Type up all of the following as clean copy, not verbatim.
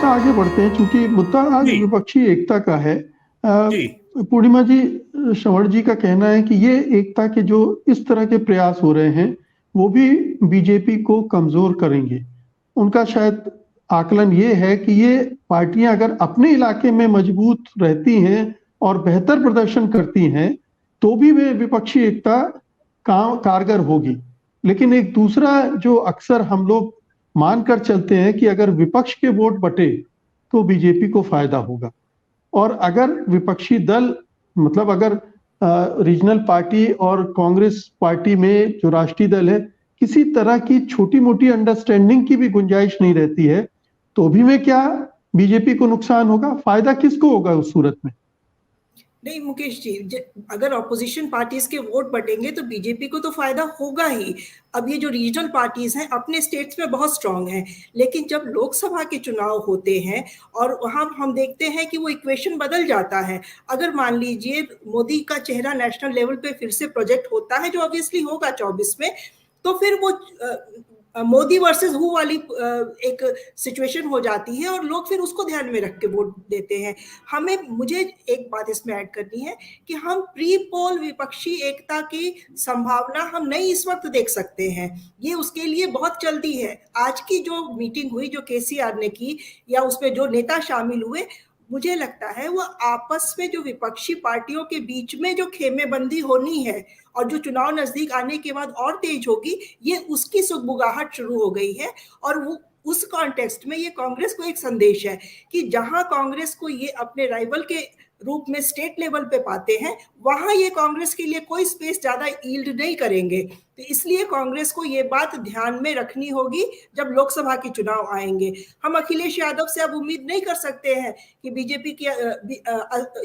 आगे बढ़ते हैं, चूंकि मुद्दा आज जी विपक्षी एकता का है। जी पूर्णिमा जी, श्रवण जी का कहना है कि ये एकता के जो इस तरह के प्रयास हो रहे हैं वो भी बीजेपी को कमजोर करेंगे। उनका शायद आकलन ये है कि ये पार्टियां अगर अपने इलाके में मजबूत रहती हैं और बेहतर प्रदर्शन करती हैं तो भी वे विपक्षी एकता कारगर होगी। लेकिन एक दूसरा जो अक्सर हम लोग मानकर चलते हैं कि अगर विपक्ष के वोट बटे तो बीजेपी को फायदा होगा, और अगर विपक्षी दल मतलब अगर रीजनल पार्टी और कांग्रेस पार्टी में जो राष्ट्रीय दल है किसी तरह की छोटी मोटी अंडरस्टैंडिंग की भी गुंजाइश नहीं रहती है तो भी में क्या बीजेपी को नुकसान होगा? फायदा किसको होगा उस सूरत में? नहीं मुकेश जी, अगर ऑपोजिशन पार्टीज के वोट बटेंगे तो बीजेपी को तो फायदा होगा ही। अब ये जो रीजनल पार्टीज हैं अपने स्टेट्स में बहुत स्ट्रांग हैं, लेकिन जब लोकसभा के चुनाव होते हैं और वहां हम देखते हैं कि वो इक्वेशन बदल जाता है। अगर मान लीजिए मोदी का चेहरा नेशनल लेवल पे फिर से प्रोजेक्ट होता है, जो ऑब्वियसली होगा 24 में, तो फिर वो मोदी वर्सेस हु वाली एक सिचुएशन हो जाती है और लोग फिर उसको ध्यान में रख के वोट देते हैं। मुझे एक बात इसमें ऐड करनी है कि हम प्री पोल विपक्षी एकता की संभावना हम नहीं इस वक्त देख सकते हैं, ये उसके लिए बहुत जल्दी है। आज की जो मीटिंग हुई जो केसीआर ने की या उसमें जो नेता शामिल हुए, मुझे लगता है वो आपस में जो विपक्षी पार्टियों के बीच में जो खेमेबंदी होनी है और जो चुनाव नजदीक आने के बाद और तेज होगी, ये उसकी सुगबुगाहट शुरू हो गई है। और वो उस कॉन्टेक्स्ट में ये कांग्रेस को एक संदेश है कि जहां कांग्रेस को ये अपने राइवल के रूप में स्टेट लेवल पे पाते हैं, वहां ये कांग्रेस के लिए कोई स्पेस ज्यादा ईल्ड नहीं करेंगे। तो इसलिए कांग्रेस को ये बात ध्यान में रखनी होगी जब लोकसभा के चुनाव आएंगे। हम अखिलेश यादव से अब उम्मीद नहीं कर सकते हैं कि बीजेपी की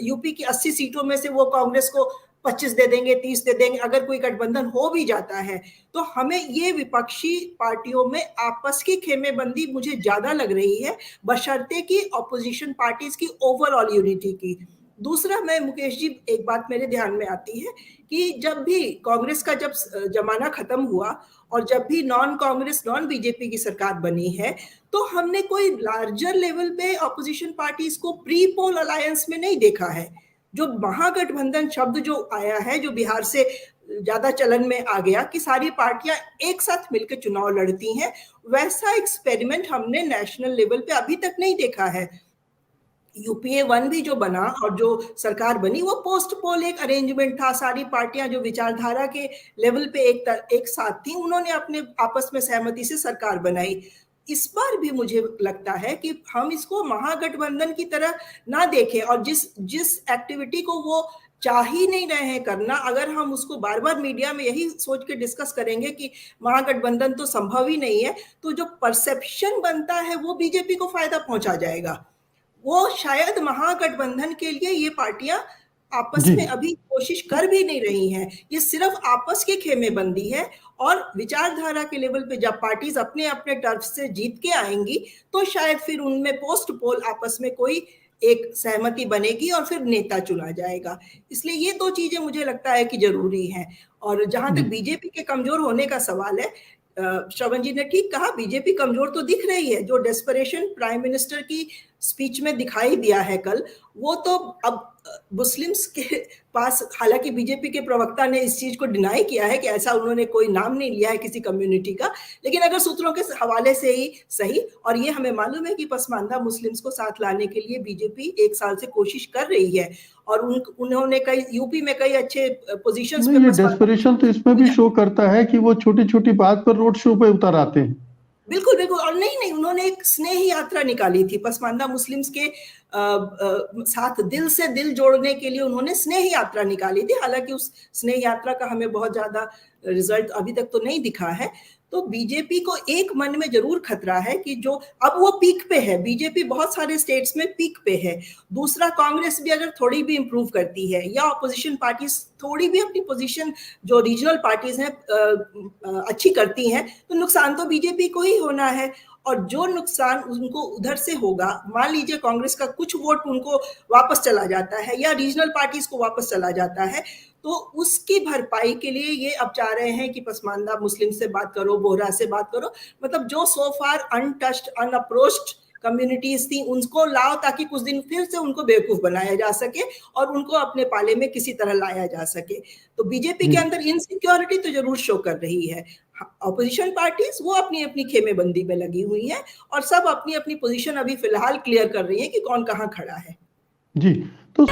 यूपी की 80 सीटों में से वो कांग्रेस को 25 दे देंगे, 30 दे देंगे। अगर कोई गठबंधन हो भी जाता है तो हमें ये विपक्षी पार्टियों में आपस की खेमेबंदी मुझे ज्यादा लग रही है, बशर्ते कि ऑपोजिशन पार्टीज की ओवरऑल यूनिटी की। दूसरा, मैं मुकेश जी, एक बात मेरे ध्यान में आती है कि जब भी कांग्रेस का जब जमाना खत्म हुआ और जब भी नॉन कांग्रेस नॉन बीजेपी की सरकार बनी है, तो हमने कोई लार्जर लेवल पे ऑपोजिशन पार्टीज को प्री पोल अलायंस में नहीं देखा है। जो महागठबंधन शब्द जो आया है, जो बिहार से ज्यादा चलन में आ गया कि सारी पार्टियां एक साथ मिलकर चुनाव लड़ती हैं, वैसा एक्सपेरिमेंट हमने नेशनल लेवल पे अभी तक नहीं देखा है। यूपीए 1 भी जो बना और जो सरकार बनी वो पोस्ट पोल एक अरेंजमेंट था। सारी पार्टियां जो विचारधारा के लेवल पे एक साथ थी, उन्होंने अपने आपस में सहमति से सरकार बनाई। इस बार भी मुझे लगता है कि हम इसको महागठबंधन की तरह ना देखें, और जिस जिस एक्टिविटी को वो चाह ही नहीं रहे हैं करना, अगर हम उसको बार बार मीडिया में यही सोच के डिस्कस करेंगे कि महागठबंधन तो संभव ही नहीं है, तो जो परसेप्शन बनता है वो बीजेपी को फायदा पहुंचा जाएगा। वो शायद महागठबंधन के लिए ये पार्टियां आपस जी में अभी कोशिश कर भी नहीं रही हैं। ये सिर्फ आपस की खेमेबंदी है, और विचारधारा के लेवल पे जब पार्टीज अपने अपने टर्फ से जीत के आएंगी तो शायद फिर उनमें पोस्ट पोल आपस में कोई एक सहमति बनेगी और फिर नेता चुना जाएगा। इसलिए ये दो चीजें मुझे लगता है कि जरूरी हैं। और जहां तक जी बीजेपी के कमजोर होने का सवाल है, श्रवण जी ने ठीक कहा, बीजेपी कमजोर तो दिख रही है। जो डेस्परेशन प्राइम मिनिस्टर की स्पीच में दिखाई दिया है कल, वो तो अब मुस्लिम्स के पास, हालांकि बीजेपी के प्रवक्ता ने इस चीज को डिनाई किया है कि ऐसा उन्होंने कोई नाम नहीं लिया है किसी कम्युनिटी का, लेकिन अगर सूत्रों के हवाले से ही सही, और ये हमें मालूम है कि पसमानदा मुस्लिम्स को साथ लाने के लिए बीजेपी 1 साल से कोशिश कर रही है, और उन्होंने कई यूपी में कई अच्छे पोजीशंस नहीं, पे ये डेस्परेशन तो इसमें भी शो करता है कि वो छोटी छोटी बात पर रोड शो पे उतर आते हैं। बिल्कुल बिल्कुल। और नहीं, उन्होंने एक स्नेह यात्रा निकाली थी पसमानदा मुस्लिम्स के साथ, दिल से दिल जोड़ने के लिए उन्होंने स्नेह यात्रा निकाली थी। हालांकि उस स्नेह यात्रा का हमें बहुत ज्यादा रिजल्ट अभी तक तो नहीं दिखा है। तो बीजेपी को एक मन में जरूर खतरा है कि जो अब वो पीक पे है, बीजेपी बहुत सारे स्टेट्स में पीक पे है। दूसरा, कांग्रेस भी अगर थोड़ी भी इंप्रूव करती है या ऑपोजिशन पार्टीज थोड़ी भी अपनी पोजीशन जो रीजनल पार्टीज हैं अच्छी करती हैं, तो नुकसान तो बीजेपी को ही होना है। और जो नुकसान उनको उधर से होगा, मान लीजिए कांग्रेस का कुछ वोट उनको वापस चला जाता है या रीजनल पार्टीज को वापस चला जाता है, तो उसकी भरपाई के लिए ये अब चाह रहे हैं कि पसमानदा मुस्लिम से बात करो, बोहरा से बात करो, मतलब जो सो फार अनटच्ड अनअप्रोच्ड कम्युनिटीज थी, उनको लाओ ताकि कुछ दिन फिर से उनको बेवकूफ बनाया जा सके और उनको अपने पाले में किसी तरह लाया जा सके। तो बीजेपी के अंदर इनसिक्योरिटी तो जरूर शो कर रही है। ऑपोजिशन पार्टीज वो अपनी अपनी खेमेबंदी में लगी हुई हैं और सब अपनी अपनी पोजीशन अभी फिलहाल क्लियर कर रही है कि कौन कहाँ खड़ा है। जी, तो